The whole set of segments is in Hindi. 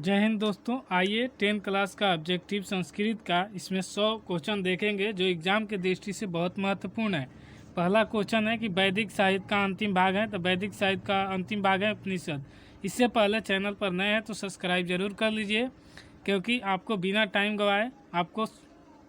जय हिंद दोस्तों। आइए 10 क्लास का ऑब्जेक्टिव संस्कृत का इसमें 100 क्वेश्चन देखेंगे जो एग्जाम के दृष्टि से बहुत महत्वपूर्ण है। पहला क्वेश्चन है कि वैदिक साहित्य का अंतिम भाग है, तो वैदिक साहित्य का अंतिम भाग है उपनिषद। इससे पहले चैनल पर नए हैं तो सब्सक्राइब जरूर कर लीजिए, क्योंकि आपको बिना टाइम गवाए आपको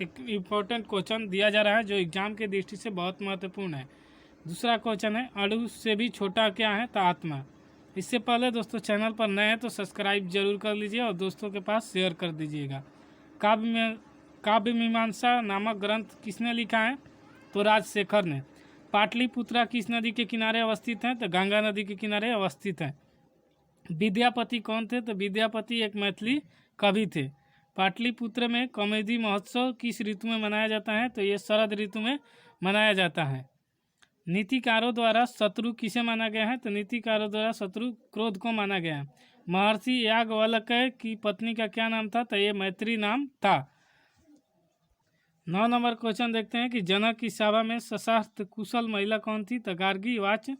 एक इम्पोर्टेंट क्वेश्चन दिया जा रहा है जो एग्जाम के दृष्टि से बहुत महत्वपूर्ण है। दूसरा क्वेश्चन है अणु से भी छोटा क्या है, तो आत्मा। इससे पहले दोस्तों चैनल पर नए हैं तो सब्सक्राइब जरूर कर लीजिए और दोस्तों के पास शेयर कर दीजिएगा। काव्य मीमांसा नामक ग्रंथ किसने लिखा है, तो राजशेखर ने। पाटलिपुत्रा किस नदी के किनारे अवस्थित है, तो गंगा नदी के किनारे अवस्थित है। विद्यापति कौन थे, तो विद्यापति एक मैथिली कवि थे। पाटलिपुत्र में कॉमेडी महोत्सव किस ऋतु में मनाया जाता है, तो ये शरद ऋतु में मनाया जाता है। नीतिकारों द्वारा शत्रु किसे माना गया है, तो नीतिकारों द्वारा शत्रु क्रोध को माना गया है। महर्षि याज्ञवल्क्य की पत्नी का क्या नाम था, तो ये मैत्री नाम था। 9 नंबर क्वेश्चन देखते हैं कि जनक की सभा में सशस्त्र कुशल महिला कौन थी, तो गार्गी वाच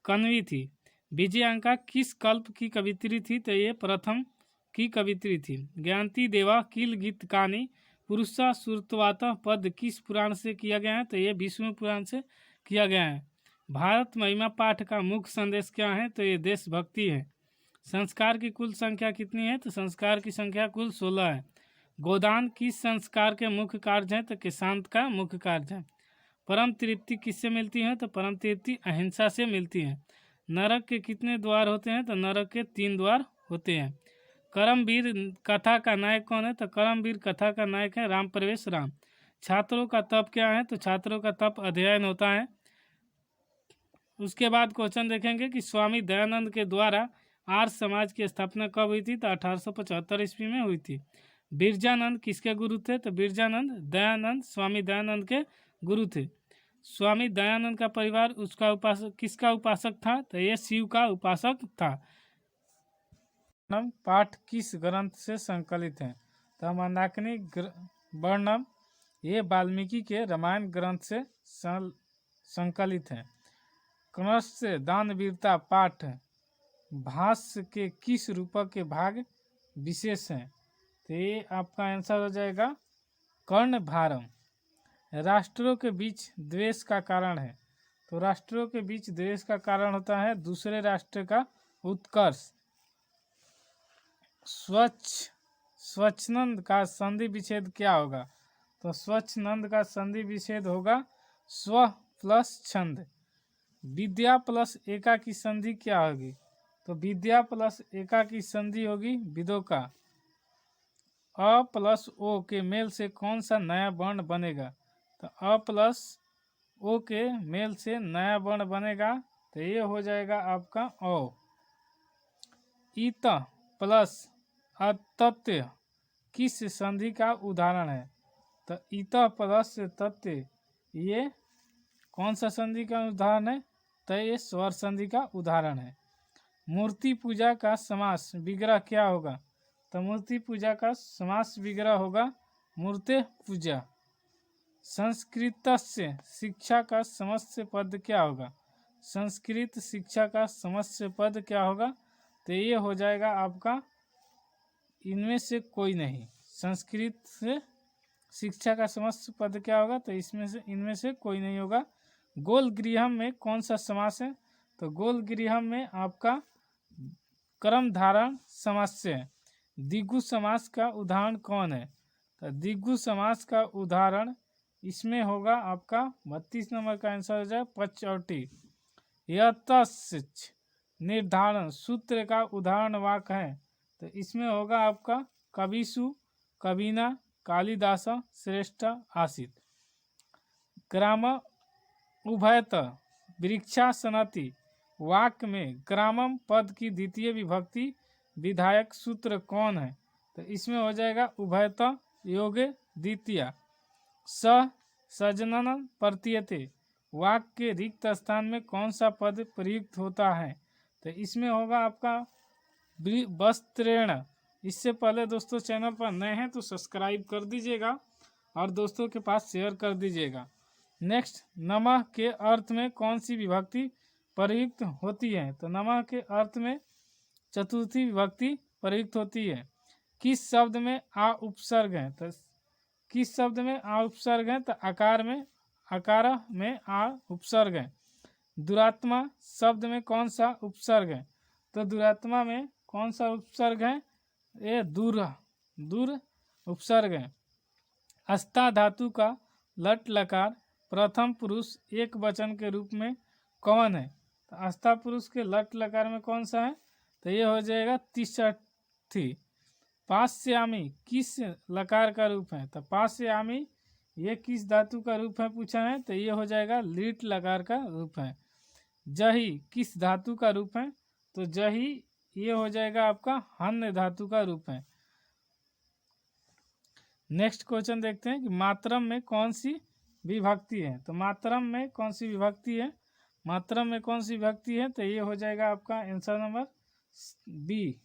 कण्वी थी। विजयांका किस कल्प की कवित्री थी, तो ये प्रथम की कवित्री थी। ज्ञानती देवा किल गीत कानी पुरुषा सुरतवाता पद किस पुराण से किया गया है, तो ये विष्णु पुराण से किया गया है। भारत महिमा पाठ का मुख्य संदेश क्या है, तो ये देशभक्ति है। संस्कार की कुल संख्या कितनी है, तो संस्कार की संख्या कुल 16 है। गोदान किस संस्कार के मुख्य कार्य हैं, तो किसांत का मुख्य कार्य है। परम तृप्ति किससे मिलती है, तो परम तृप्ति अहिंसा से मिलती है। नरक के कितने द्वार होते हैं, तो नरक के 3 द्वार होते हैं। करमवीर कथा का नायक कौन है, तो करमवीर कथा का नायक है राम प्रवेश राम। छात्रों का तप क्या है, तो छात्रों का तप अध्ययन होता है। उसके बाद क्वेश्चन देखेंगे कि स्वामी दयानंद के द्वारा आर्य समाज की स्थापना कब हुई थी, तो 1875 ईस्वी में हुई थी। बिरजानंद किसके गुरु थे, तो बिरजानंद दयानंद स्वामी दयानंद के गुरु थे। स्वामी दयानंद का परिवार उसका उपासक किसका उपासक था, तो ये शिव का उपासक था। पाठ किस ग्रंथ से संकलित है, तो मंदाकिनी वर्णम ये वाल्मीकि के रामायण ग्रंथ से संकलित है। कणस्य दानवीरता पाठ भाष्य के किस रूपक के भाग विशेष हैं, तो ये आपका आंसर हो जाएगा कर्णभारम। राष्ट्रों के बीच द्वेष का कारण है, तो राष्ट्रों के बीच द्वेष का कारण होता है दूसरे राष्ट्र का उत्कर्ष। स्वच्छनंद का संधि विच्छेद क्या होगा, तो स्वच्छनंद का संधि विच्छेद होगा स्व प्लस छंद। विद्या प्लस एका की संधि क्या होगी, तो विद्या प्लस एका की संधि होगी विदोका। अ प्लस ओ के मेल से कौन सा नया वर्ण बनेगा, तो अ प्लस ओ के मेल से नया वर्ण बनेगा, तो ये हो जाएगा आपका ओ। इत प्लस अतत्य किस संधि का उदाहरण है, तो इत प्लस तत्य ये कौन सा संधि का उदाहरण है, तो ये स्वर संधि का उदाहरण है। मूर्ति पूजा का समास विग्रह क्या होगा, तो मूर्ति पूजा का समास विग्रह होगा मूर्ते पूजा। संस्कृत से शिक्षा का समस्य पद क्या होगा, संस्कृत शिक्षा का समस्य पद क्या होगा, तो ये हो जाएगा आपका इनमें से कोई नहीं। संस्कृत से शिक्षा का समस्त पद क्या होगा, तो इनमें से कोई नहीं होगा। गोल गृहम में कौन सा समास है, तो गोल गृहम में आपका कर्म धारण समास है। दिग्गु समास का उदाहरण कौन है, तो दिग्गु समास का उदाहरण इसमें होगा आपका 32 नंबर का आंसर हो जाए पचौटी। यतश्च निर्धारण सूत्र का उदाहरण वाक्य है, तो इसमें होगा आपका कविषु कविना कालिदास श्रेष्ठ आसित। ग्राम उभयत वृक्षासनति वाक्य में ग्रामम पद की द्वितीय विभक्ति विधायक सूत्र कौन है, तो इसमें हो जाएगा उभयत योगे द्वितीय। सजनन प्रतीयते वाक्य के रिक्त स्थान में कौन सा पद प्रयुक्त होता है, तो इसमें होगा आपका वस्त्रेण। इससे पहले दोस्तों चैनल पर नए हैं तो सब्सक्राइब कर दीजिएगा और दोस्तों के पास शेयर कर दीजिएगा। नेक्स्ट, नमः के अर्थ में कौन सी विभक्ति प्रयुक्त होती है, तो नमः के अर्थ में चतुर्थी विभक्ति प्रयुक्त होती है? किस शब्द में आ उपसर्ग है? तो किस शब्द में आ उपसर्ग है? तो आकार में आ उपसर्ग है। दुरात्मा शब्द में कौन सा उपसर्ग है? तो दुरात्मा में कौन सा उपसर्ग है? ये दूर उपसर्ग है। अस्था धातु का लट लकार प्रथम पुरुष एक वचन के रूप में कौन है? तो अस्था पुरुष के लट लकार में कौन सा है? तो ये हो जाएगा तिष्ठति। पास्यामी किस लकार का रूप है? तो पास्यामी ये किस धातु का रूप है पूछा है? तो ये हो जाएगा लीट लकार का रूप है। जही किस धातु का रूप है? तो जही ये हो जाएगा आपका हन्य धातु का रूप है। नेक्स्ट क्वेश्चन देखते हैं कि मात्रम में कौन सी विभक्ति है? तो मात्रम में कौन सी विभक्ति है? मात्रम में कौन सी विभक्ति है? तो ये हो जाएगा आपका आंसर नंबर बी।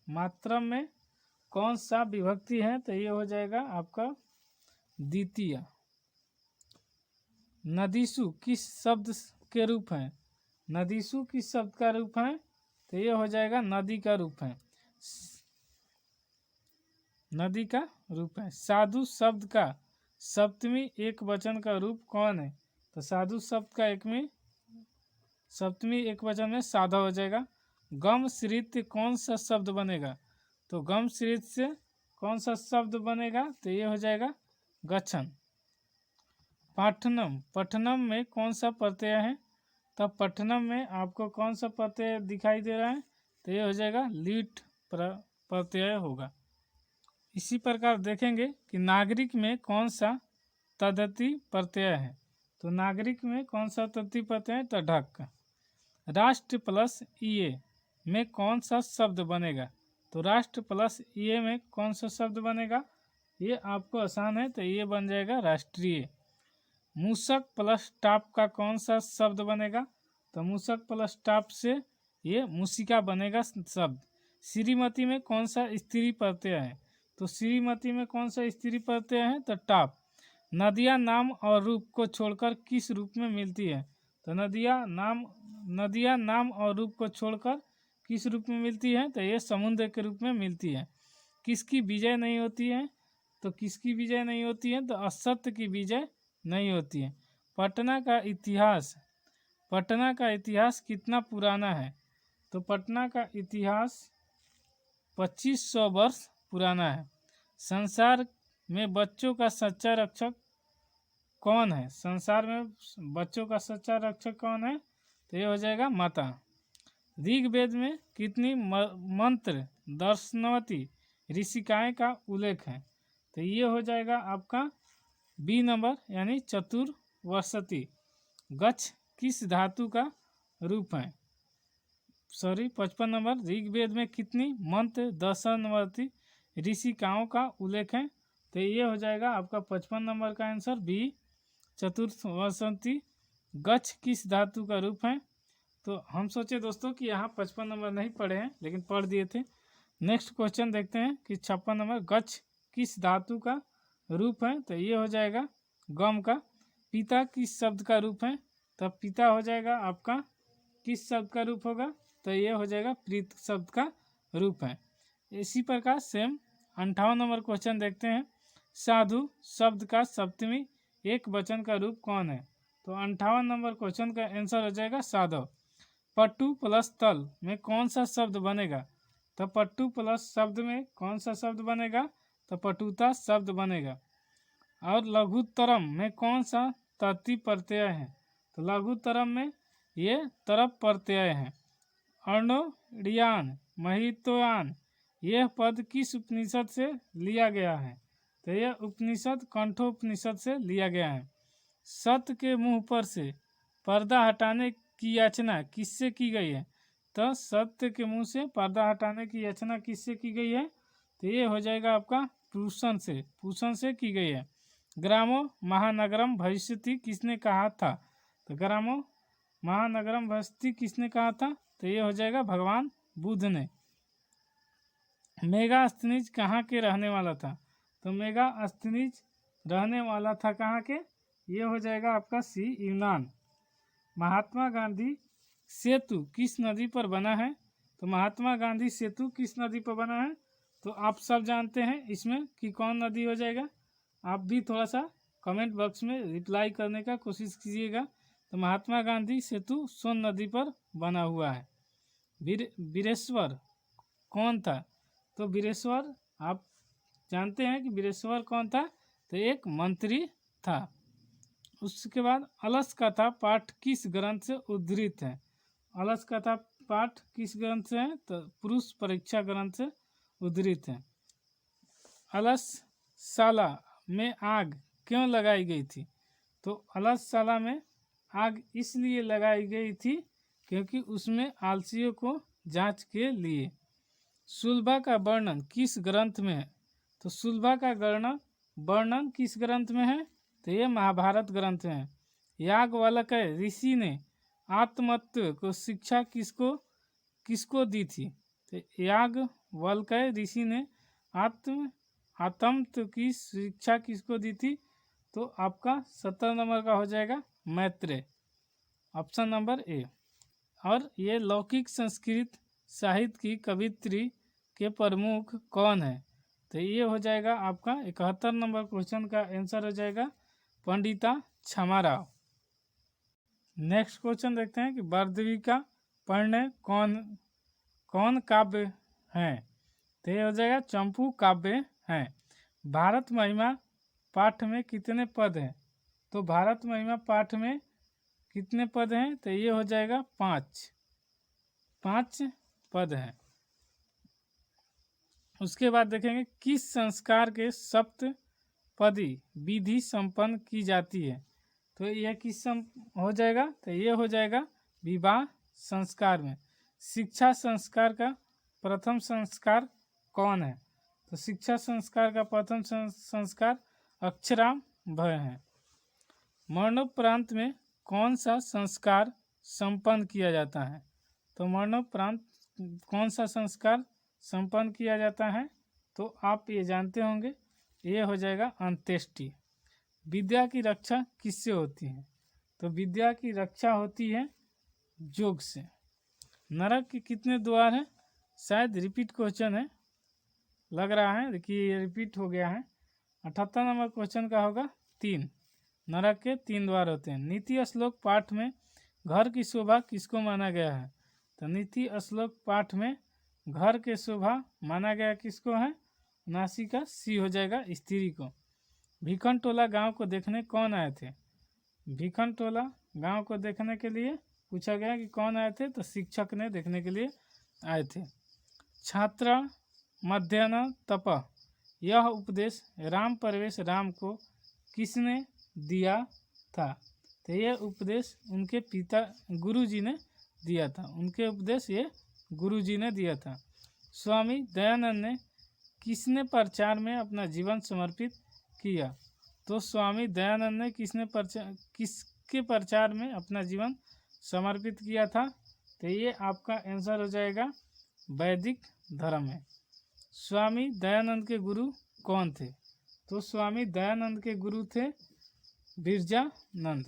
मात्रम में कौन सा विभक्ति है? तो ये हो जाएगा आपका द्वितीय। नदीसु किस शब्द के रूप है? नदीसु किस शब्द का रूप है? तो ये हो जाएगा नदी का रूप है। नदी का रूप है। साधु शब्द का सप्तमी एक वचन का रूप कौन है? तो साधु शब्द का सप्तमी एक वचन में साधा हो जाएगा। गम श्रित कौन सा शब्द बनेगा? तो गम श्रित से कौन सा शब्द बनेगा? तो ये हो जाएगा गच्छन। पठनम में कौन सा प्रत्यय है? तब पठनम में आपको कौन सा प्रत्यय दिखाई दे रहा है? तो ये हो जाएगा लीट प्रत्यय होगा। इसी प्रकार देखेंगे कि नागरिक में कौन सा तद्धित प्रत्यय है? तो नागरिक में कौन सा तद्धित प्रत्यय है? तो ढक। राष्ट्र प्लस ईए में कौन सा शब्द बनेगा? तो राष्ट्र प्लस ईए में कौन सा शब्द बनेगा? ये आपको आसान है, तो ये बन जाएगा राष्ट्रीय। मूसक प्लस टाप का कौन सा शब्द बनेगा? तो मूसक प्लस टाप से ये मूसिका बनेगा शब्द। श्रीमती में कौन सा स्त्री प्रत्यय है? तो श्रीमती में कौन सा स्त्री प्रत्यय है? तो टाप। नदियाँ नाम और रूप को छोड़कर किस रूप में मिलती है? तो नदियाँ नाम और रूप को छोड़कर किस रूप में मिलती है? तो ये समुद्र के रूप में मिलती है। किसकी विजय नहीं होती है? तो किसकी विजय नहीं होती है? तो असत्य की विजय नहीं होती है। पटना का इतिहास कितना पुराना है? तो पटना का इतिहास 2500 वर्ष पुराना है। संसार में बच्चों का सच्चा रक्षक कौन है? संसार में बच्चों का सच्चा रक्षक कौन है? तो ये हो जाएगा माता। ऋग्वेद में कितनी मंत्र दर्शनवती ऋषिकाएँ का उल्लेख है? तो ये हो जाएगा आपका बी नंबर यानी चतुर्वसती। गच्छ किस धातु का रूप है? 55 नंबर। ऋग्वेद में कितनी मंत्र दर्शनवती ऋषिकाओं का उल्लेख है? तो ये हो जाएगा आपका 55 नंबर का आंसर बी चतुर्वसती। गच्छ किस धातु का रूप है? तो हम सोचे दोस्तों कि यहाँ 55 नंबर नहीं पढ़े हैं, लेकिन पढ़ दिए थे। नेक्स्ट क्वेश्चन देखते हैं कि 56 नंबर। गच्छ किस धातु का रूप है? तो ये हो जाएगा गम का। पिता किस शब्द का रूप है? तब पिता हो जाएगा आपका किस शब्द का रूप होगा? तो ये हो जाएगा प्रीत शब्द का रूप है। इसी प्रकार सेम 58 नंबर क्वेश्चन देखते हैं। साधु शब्द का सप्तमी एक वचन का रूप कौन है? तो 58 नंबर क्वेश्चन का आंसर हो जाएगा साधव। पट्टू प्लस तल में कौन सा शब्द बनेगा? तो पट्टू प्लस शब्द में कौन सा शब्द बनेगा? तो पटुता शब्द बनेगा। और लघुतरम में कौन सा तृतीय प्रत्यय है? तो लघुतरम में ये तरप प्रत्यय है। अर्णोडियान महितोयान यह पद किस उपनिषद से लिया गया है? तो यह उपनिषद कंठोपनिषद से लिया गया है। सत्य के मुंह पर से पर्दा हटाने की याचना किससे की गई है? तो सत्य के मुंह से पर्दा हटाने की याचना किससे की गई है? तो ये हो जाएगा आपका पूषण से की गई है। ग्रामो महानगरम भविष्यति किसने कहा था? तो ग्रामो महानगरम भविष्यति किसने कहा था? तो ये हो जाएगा भगवान बुद्ध ने। मेगास्थनीज कहाँ के रहने वाला था? तो मेगास्थनीज रहने वाला था कहाँ के? ये हो जाएगा आपका सी यूनान। महात्मा गांधी सेतु किस नदी पर बना है? तो महात्मा गांधी सेतु किस नदी पर बना है? तो आप सब जानते हैं इसमें कि कौन नदी हो जाएगा। आप भी थोड़ा सा कमेंट बॉक्स में रिप्लाई करने का कोशिश कीजिएगा। तो महात्मा गांधी सेतु सोन नदी पर बना हुआ है। वीरेश्वर कौन था? तो वीरेश्वर आप जानते हैं कि वीरेश्वर कौन था? तो एक मंत्री था। उसके बाद अलस कथा पाठ किस ग्रंथ से उद्धृत है? अलस कथा पाठ किस ग्रंथ से है? तो पुरुष परीक्षा ग्रंथ से उद्धृत है। अलस साला में आग क्यों लगाई गई थी? तो अलस साला में आग इसलिए लगाई गई थी क्योंकि उसमें आलसियों को जांच के लिए। सुलभा का वर्णन किस ग्रंथ में है? तो सुलभा का वर्णन किस ग्रंथ में है? तो ये महाभारत ग्रंथ में है। याज्ञवल्क्य ऋषि ने आत्मतत्व को शिक्षा किसको दी थी? तो याज्ञवल्क्य ऋषि ने आत्मतत्व की शिक्षा किसको दी थी? तो आपका 70 नंबर का हो जाएगा मैत्रेय, ऑप्शन नंबर ए। और ये लौकिक संस्कृत साहित्य की कवित्री के प्रमुख कौन है? तो ये हो जाएगा आपका 71 नंबर क्वेश्चन का आंसर हो जाएगा पंडिता क्षमाराव। नेक्स्ट क्वेश्चन देखते हैं कि बर्दविका परिणय कौन काव्य है? तो ये हो जाएगा चंपू काव्य है। भारत महिमा पाठ में कितने पद हैं? तो भारत महिमा पाठ में कितने पद हैं? तो ये हो जाएगा 5 पद हैं। उसके बाद देखेंगे किस संस्कार के सप्तपदी विधि संपन्न की जाती है? तो यह किस हो जाएगा? तो ये हो जाएगा विवाह संस्कार में। शिक्षा संस्कार का प्रथम संस्कार कौन है? तो शिक्षा संस्कार का प्रथम संस्कार अक्षराभ्यास है। मरणोपरांत में कौन सा संस्कार संपन्न किया जाता है? तो मरणोपरांत कौन सा संस्कार संपन्न किया जाता है? तो आप ये जानते होंगे, ये हो जाएगा अंत्येष्टि। विद्या की रक्षा किससे होती है? तो विद्या की रक्षा होती है योग से। नरक के कितने द्वार हैं? शायद रिपीट क्वेश्चन है, लग रहा है। देखिए ये रिपीट हो गया है। 78 नंबर क्वेश्चन का होगा 3। नरक के 3 द्वार होते हैं। नीति श्लोक पाठ में घर की शोभा किसको माना गया है? तो नीति श्लोक पाठ में घर के शोभा माना गया किसको है? 79 का सी हो जाएगा स्त्री को। भिखन टोला गांव को देखने कौन आए थे? भिखन टोला गांव को देखने के लिए पूछा गया कि कौन आए थे? तो शिक्षक ने देखने के लिए आए थे। छात्र मध्यान्ह तप यह उपदेश राम प्रवेश राम को किसने दिया था? तो यह उपदेश उनके पिता गुरुजी ने दिया था। उनके उपदेश ये गुरुजी ने दिया था। स्वामी दयानंद ने किसने प्रचार में अपना जीवन समर्पित किया? तो स्वामी दयानंद ने किसके प्रचार में अपना जीवन समर्पित किया था? तो ये आपका आंसर हो जाएगा वैदिक धर्म है। स्वामी दयानंद के गुरु कौन थे? तो स्वामी दयानंद के गुरु थे बिरजानंद।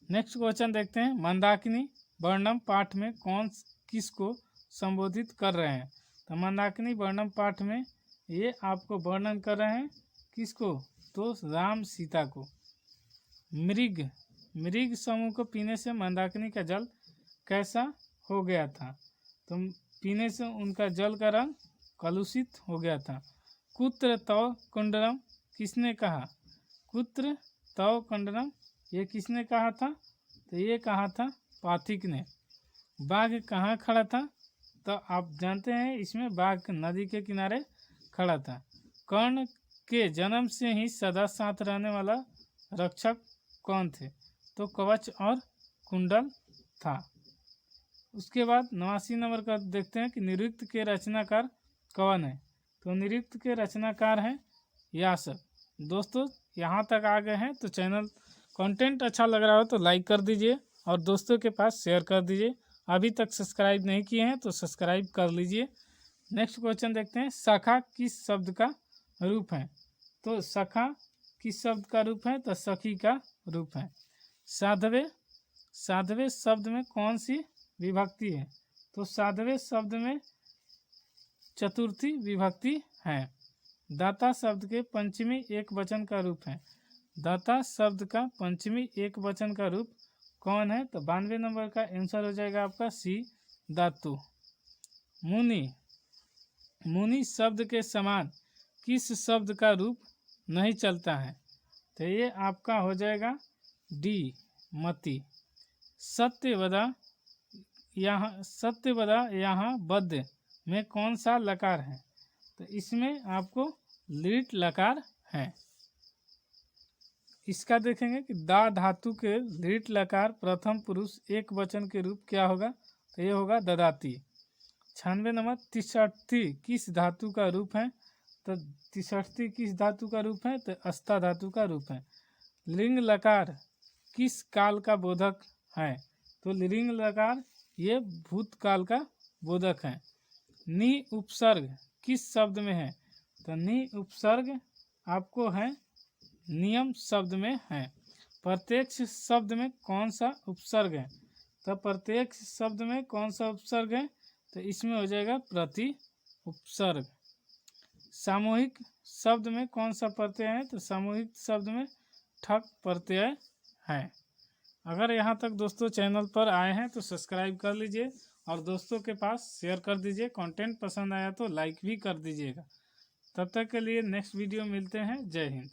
नेक्स्ट क्वेश्चन देखते हैं। मंदाकिनी वर्णम पाठ में कौन किसको संबोधित कर रहे हैं? तो मंदाकिनी वर्णम पाठ में ये आपको वर्णन कर रहे हैं किसको? तो राम सीता को। मृग समूह को पीने से मंदाकिनी का जल कैसा हो गया था? तो पीने से उनका जल का रंग कलुषित हो गया था। कुत्र तव कुंडलम किसने कहा? कुत्र तव कुंडलम ये किसने कहा था? तो ये कहा था पाथिक ने। बाघ कहाँ खड़ा था? तो आप जानते हैं इसमें बाघ नदी के किनारे खड़ा था। कर्ण के जन्म से ही सदा साथ रहने वाला रक्षक कौन थे? तो कवच और कुंडल था। उसके बाद 89 नंबर का देखते हैं कि निरुक्त के रचनाकार कौन है? तो निरुक्त के रचनाकार हैं यासक। दोस्तों यहाँ तक आ गए हैं तो चैनल कंटेंट अच्छा लग रहा हो तो लाइक कर दीजिए और दोस्तों के पास शेयर कर दीजिए। अभी तक सब्सक्राइब नहीं किए हैं तो सब्सक्राइब कर लीजिए। नेक्स्ट क्वेश्चन देखते हैं। सखा किस शब्द का रूप है? तो सखा किस शब्द का रूप है? तो सखी का रूप है। साधवे शब्द में कौन सी विभक्ति है? तो सातवें शब्द में चतुर्थी विभक्ति है। दाता शब्द के पंचमी एक वचन का रूप है। दाता शब्द का पंचमी एक वचन का रूप कौन है? तो 92 नंबर का आंसर हो जाएगा आपका सी, दातु। मुनि, मुनि शब्द के समान किस शब्द का रूप नहीं चलता है? तो ये आपका हो जाएगा डी, मति। सत्यवदा, यहाँ बद्ध में कौन सा लकार है? तो इसमें आपको लीट लकार है। इसका देखेंगे कि दा धातु के लीट लकार प्रथम पुरुष एक वचन के रूप क्या होगा? तो ये होगा ददाती। 96 नंबर, तिषठी किस धातु का रूप है? तो तिषठी किस धातु का रूप है? तो अस्था धातु का रूप है। लिंग लकार किस काल का बोधक है? तो लिंग लकार ये भूतकाल का बोधक है। नि उपसर्ग किस शब्द में है? तो नि उपसर्ग आपको है नियम शब्द में है। प्रत्यक्ष शब्द में कौन सा उपसर्ग है? तो प्रत्यक्ष शब्द में कौन सा उपसर्ग है? तो इसमें हो जाएगा प्रति उपसर्ग। सामूहिक शब्द में कौन सा प्रत्यय है? तो सामूहिक शब्द में ठक प्रत्यय है। अगर यहाँ तक दोस्तों चैनल पर आए हैं तो सब्सक्राइब कर लीजिए और दोस्तों के पास शेयर कर दीजिए। कंटेंट पसंद आया तो लाइक भी कर दीजिएगा। तब तक के लिए नेक्स्ट वीडियो मिलते हैं। जय हिंद।